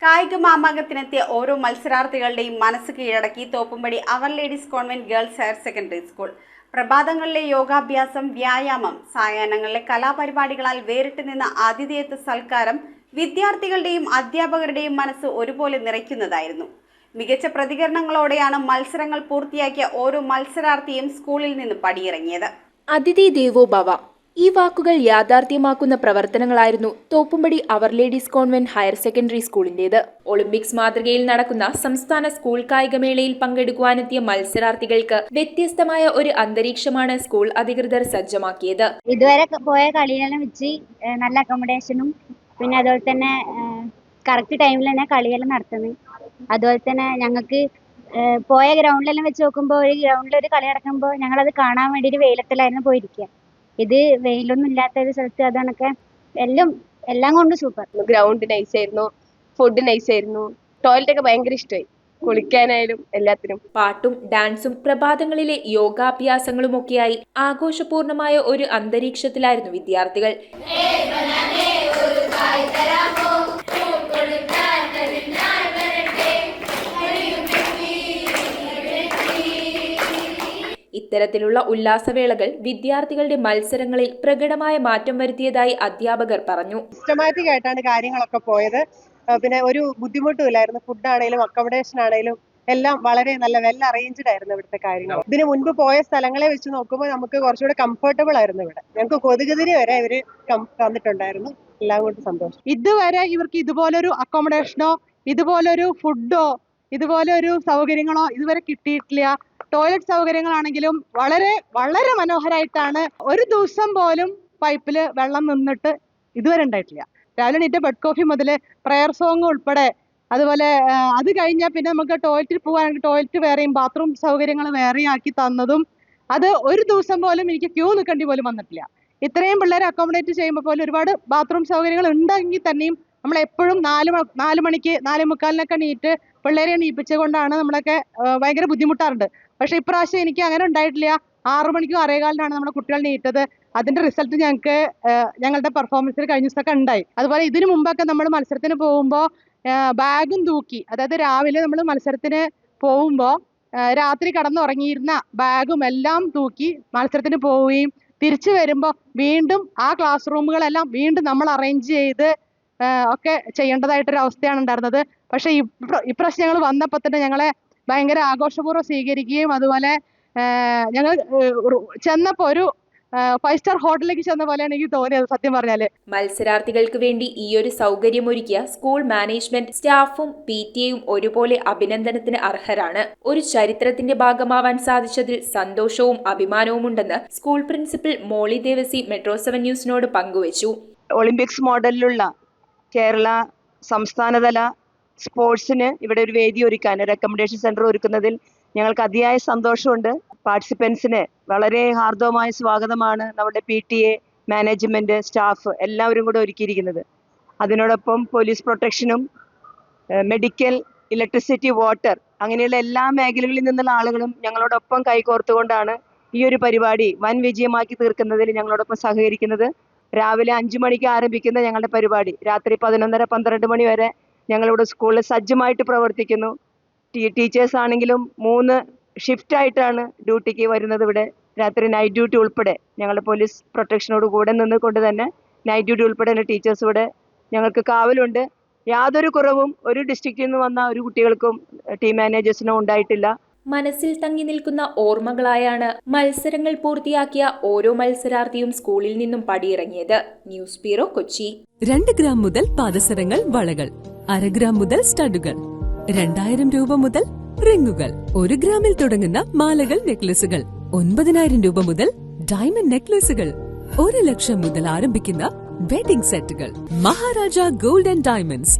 കായിക മാമാങ്കത്തിനെത്തിയ ഓരോ മത്സരാർത്ഥികളുടെയും മനസ്സ് കീഴടക്കി Thoppumpady our lady's convent girls higher secondary school. പ്രഭാതങ്ങളിലെ യോഗാഭ്യാസം, വ്യായാമം, സായാഹ്നങ്ങളിലെ കലാപരിപാടികളാൽ വേറിട്ട് നിന്ന ആതിഥേയത്വ സൽക്കാരം വിദ്യാർത്ഥികളുടെയും അധ്യാപകരുടെയും മനസ്സ് ഒരുപോലെ നിറയ്ക്കുന്നതായിരുന്നു. മികച്ച പ്രതികരണങ്ങളോടെയാണ് മത്സരങ്ങൾ പൂർത്തിയാക്കിയ ഓരോ മത്സരാർത്ഥിയും സ്കൂളിൽ നിന്ന് പടിയിറങ്ങിയത്. അതിഥി ദേവോ ഭവ, ഈ വാക്കുകൾ യാഥാർത്ഥ്യമാക്കുന്ന പ്രവർത്തനങ്ങളായിരുന്നു Thoppumpady our lady's convent higher secondary സ്കൂളിന്റേത്. ഒളിമ്പിക്സ് മാതൃകയിൽ നടക്കുന്ന സംസ്ഥാന സ്കൂൾ കായികമേളയിൽ പങ്കെടുക്കുവാനെത്തിയ മത്സരാർത്ഥികൾക്ക് വ്യത്യസ്തമായ ഒരു അന്തരീക്ഷമാണ് സ്കൂൾ അധികൃതർ സജ്ജമാക്കിയത്. ഇതുവരെ പോയ കളിയെല്ലാം വെച്ച് നല്ല അക്കോമഡേഷനും പിന്നെ അതുപോലെ തന്നെ കറക്റ്റ് ടൈമിൽ തന്നെ കളിയെല്ലാം നടത്തുന്നത്. അതുപോലെ തന്നെ ഞങ്ങൾക്ക് പോയ ഗ്രൗണ്ടിലെല്ലാം വെച്ച് നോക്കുമ്പോൾ ഒരു ഗ്രൗണ്ടിൽ ഒരു കളി നടക്കുമ്പോൾ ഞങ്ങളത് കാണാൻ വേണ്ടിയിട്ട് വെയിലത്തിലായിരുന്നു പോയിരിക്കുക. ഇത് വെയിലൊന്നും ഇല്ലാത്ത ഒരു സ്ഥലത്ത് അതാണൊക്കെ എല്ലാം കൊണ്ട് സൂപ്പർ. ഗ്രൗണ്ട് നൈസ് ആയിരുന്നു, ഫുഡ് നൈസ് ആയിരുന്നു, ടോയ്ലറ്റ് ഒക്കെ ഭയങ്കര ഇഷ്ടമായി, കുളിക്കാനായാലും എല്ലാത്തിനും. പാട്ടും ഡാൻസും പ്രഭാതങ്ങളിലെ യോഗാഭ്യാസങ്ങളുമൊക്കെയായി ആഘോഷപൂർണമായ ഒരു അന്തരീക്ഷത്തിലായിരുന്നു വിദ്യാർത്ഥികൾ. ഇത്തരത്തിലുള്ള ഉല്ലാസവേളകൾ വിദ്യാർത്ഥികളുടെ മത്സരങ്ങളിൽ പ്രകടമായ മാറ്റം വരുത്തിയതായി അധ്യാപകർ പറഞ്ഞു. സിസ്റ്റമാറ്റിക് ആയിട്ടാണ് കാര്യങ്ങളൊക്കെ പോയത്. പിന്നെ ഒരു ബുദ്ധിമുട്ടുമില്ലായിരുന്നു. ഫുഡ് ആണെങ്കിലും അക്കോമഡേഷൻ ആണെങ്കിലും എല്ലാം വളരെ നല്ല വെൽ അറേഞ്ച്ഡ് ആയിരുന്നു ഇവിടുത്തെ കാര്യങ്ങൾ. ഇതിനു മുൻപ് പോയ സ്ഥലങ്ങളെ വെച്ച് നോക്കുമ്പോൾ നമുക്ക് കുറച്ചുകൂടെ കംഫർട്ടബിൾ ആയിരുന്നു ഇവിടെ. ഞങ്ങൾക്ക് കൊതുകുതിരി വരെ ഇവര് തന്നിട്ടുണ്ടായിരുന്നു. എല്ലാം കൊണ്ട് സന്തോഷം. ഇതുവരെ ഇവർക്ക് ഇതുപോലൊരു അക്കോമഡേഷനോ ഇതുപോലൊരു ഫുഡോ ഇതുപോലൊരു സൗകര്യങ്ങളോ ഇതുവരെ കിട്ടിയിട്ടില്ല. ടോയ്ലറ്റ് സൗകര്യങ്ങളാണെങ്കിലും വളരെ വളരെ മനോഹരമായിട്ടാണ്. ഒരു ദിവസം പോലും പൈപ്പില് വെള്ളം നിന്നിട്ട് ഇതുവരെ ഉണ്ടായിട്ടില്ല. രാവിലെ നീറ്റ് ബെഡ് കോഫി മുതൽ പ്രയർ സോങ് ഉൾപ്പെടെ, അതുപോലെ അത് കഴിഞ്ഞാൽ പിന്നെ നമുക്ക് ടോയ്ലറ്റിൽ പോകാണെങ്കിൽ ടോയ്ലറ്റ് വേറെയും ബാത്റൂം സൗകര്യങ്ങൾ വേറെയും ആക്കി തന്നതും, അത് ഒരു ദിവസം പോലും എനിക്ക് ക്യൂ നിൽക്കേണ്ടി പോലും വന്നിട്ടില്ല. ഇത്രയും പിള്ളേരെ അക്കോമഡേറ്റ് ചെയ്യുമ്പോൾ പോലും ഒരുപാട് ബാത്റൂം സൗകര്യങ്ങൾ ഉണ്ടെങ്കിൽ തന്നെയും നമ്മൾ എപ്പോഴും 4 മണിക്ക് 4:45 നീറ്റ് പിള്ളേരെ എണീപ്പിച്ചുകൊണ്ടാണ് നമ്മളൊക്കെ ഭയങ്കര ബുദ്ധിമുട്ടാറുണ്ട്. പക്ഷെ ഇപ്രാവശ്യം എനിക്ക് അങ്ങനെ ഉണ്ടായിട്ടില്ല. 6 മണിക്കും 6:15 നമ്മുടെ കുട്ടികൾ നീറ്റത്. അതിന്റെ റിസൾട്ട് ഞങ്ങൾക്ക് ഞങ്ങളുടെ പെർഫോമൻസിൽ കഴിഞ്ഞ ദിവസമൊക്കെ ഉണ്ടായി. അതുപോലെ ഇതിനു മുമ്പൊക്കെ നമ്മൾ മത്സരത്തിന് പോകുമ്പോൾ ബാഗും തൂക്കി, അതായത് രാവിലെ നമ്മൾ മത്സരത്തിന് പോകുമ്പോൾ രാത്രി കടന്നുറങ്ങിയിരുന്ന ബാഗും എല്ലാം തൂക്കി മത്സരത്തിന് പോവുകയും തിരിച്ചു വരുമ്പോൾ വീണ്ടും ആ ക്ലാസ് റൂമുകളെല്ലാം വീണ്ടും നമ്മൾ അറേഞ്ച് ചെയ്ത് ഒക്കെ ചെയ്യേണ്ടതായിട്ടൊരു അവസ്ഥയാണ് ഉണ്ടായിരുന്നത്. പക്ഷെ ഇപ്രാവശ്യം ഞങ്ങൾ വന്നപ്പോൾ തന്നെ ഞങ്ങളെ ഭയങ്കര ആഘോഷപൂർവ്വം സ്വീകരിക്കുകയും അതുപോലെ ഞങ്ങൾ ചെന്നപ്പോൾ ഒരു 5 സ്റ്റാർ ഹോട്ടലിലേക്ക് ചെന്ന പോലെയാണ് എനിക്ക് തോന്നിയത് സത്യം പറഞ്ഞാല്. മത്സരാർത്ഥികൾക്ക് വേണ്ടി ഈയൊരു സൗകര്യമൊരുക്കിയ സ്കൂൾ മാനേജ്മെന്റ്, സ്റ്റാഫും PTA-യും ഒരുപോലെ അഭിനന്ദനത്തിന് അർഹരാണ്. ഒരു ചരിത്രത്തിന്റെ ഭാഗമാവാൻ സാധിച്ചതിൽ സന്തോഷവും അഭിമാനവും ഉണ്ടെന്ന് സ്കൂൾ പ്രിൻസിപ്പൽ മോളി ദേവസി മെട്രോ 7 ന്യൂസിനോട് പങ്കുവച്ചു. ഒളിമ്പിക്സ് മോഡലിലുള്ള കേരള സംസ്ഥാനതല സ്പോർട്സിന് ഇവിടെ ഒരു വേദി ഒരുക്കാൻ, ഒരു അക്കോമഡേഷൻ സെന്റർ ഒരുക്കുന്നതിൽ ഞങ്ങൾക്ക് അതിയായ സന്തോഷമുണ്ട്. പാർട്ടിസിപ്പൻസിന് വളരെ ഹാർദവമായ സ്വാഗതമാണ് നമ്മുടെ PTA, മാനേജ്മെന്റ്, സ്റ്റാഫ് എല്ലാവരും കൂടെ ഒരുക്കിയിരിക്കുന്നത്. അതിനോടൊപ്പം പോലീസ് പ്രൊട്ടക്ഷനും മെഡിക്കൽ, ഇലക്ട്രിസിറ്റി, വാട്ടർ അങ്ങനെയുള്ള എല്ലാ മേഖലകളിൽ നിന്നുള്ള ആളുകളും ഞങ്ങളോടൊപ്പം കൈകോർത്തുകൊണ്ടാണ് ഈ ഒരു പരിപാടി വൻ വിജയമാക്കി തീർക്കുന്നതിൽ ഞങ്ങളോടൊപ്പം സഹകരിക്കുന്നത്. രാവിലെ 5 മണിക്ക് ആരംഭിക്കുന്ന ഞങ്ങളുടെ പരിപാടി രാത്രി 11:30-12 മണി വരെ ഞങ്ങളിവിടെ സ്കൂളിൽ സജ്ജമായിട്ട് പ്രവർത്തിക്കുന്നു. ടീച്ചേഴ്സ് ആണെങ്കിലും 3 ഷിഫ്റ്റായിട്ടാണ് ഡ്യൂട്ടിക്ക് വരുന്നത്. ഇവിടെ രാത്രി നൈറ്റ് ഡ്യൂട്ടി ഉൾപ്പെടെ ഞങ്ങളുടെ പോലീസ് പ്രൊട്ടക്ഷനോട് കൂടെ നിന്നുകൊണ്ട് തന്നെ നൈറ്റ് ഡ്യൂട്ടി ഉൾപ്പെടെ ടീച്ചേഴ്സ് ഇവിടെ ഞങ്ങൾക്ക് കാവലുണ്ട്. യാതൊരു കുറവും ഒരു ഡിസ്ട്രിക്റ്റിൽ നിന്ന് വന്ന ഒരു കുട്ടികൾക്കും ടീം മാനേജേഴ്സിനോ ഉണ്ടായിട്ടില്ല. മനസ്സിൽ തങ്ങി നിൽക്കുന്ന ഓർമ്മകളായാണ് മത്സരങ്ങൾ പൂർത്തിയാക്കിയ ഓരോ മത്സരാർത്ഥിയും സ്കൂളിൽ നിന്നും പടിയിറങ്ങിയത്. News bureau, Kochi. 2 ഗ്രാം മുതൽ പാദസരങ്ങൾ, വളകൾ, 1/2 ഗ്രാം മുതൽ സ്റ്റഡുകൾ, 2000 രൂപ മുതൽ റിങ്ങുകൾ, 1 ഗ്രാമിൽ തുടങ്ങുന്ന മാലകൾ, നെക്ലസുകൾ, 9000 രൂപ മുതൽ ഡയമണ്ട് നെക്ലസുകൾ, 1 ലക്ഷം മുതൽ ആരംഭിക്കുന്ന വെഡിംഗ് സെറ്റുകൾ. Maharaja gold and diamonds,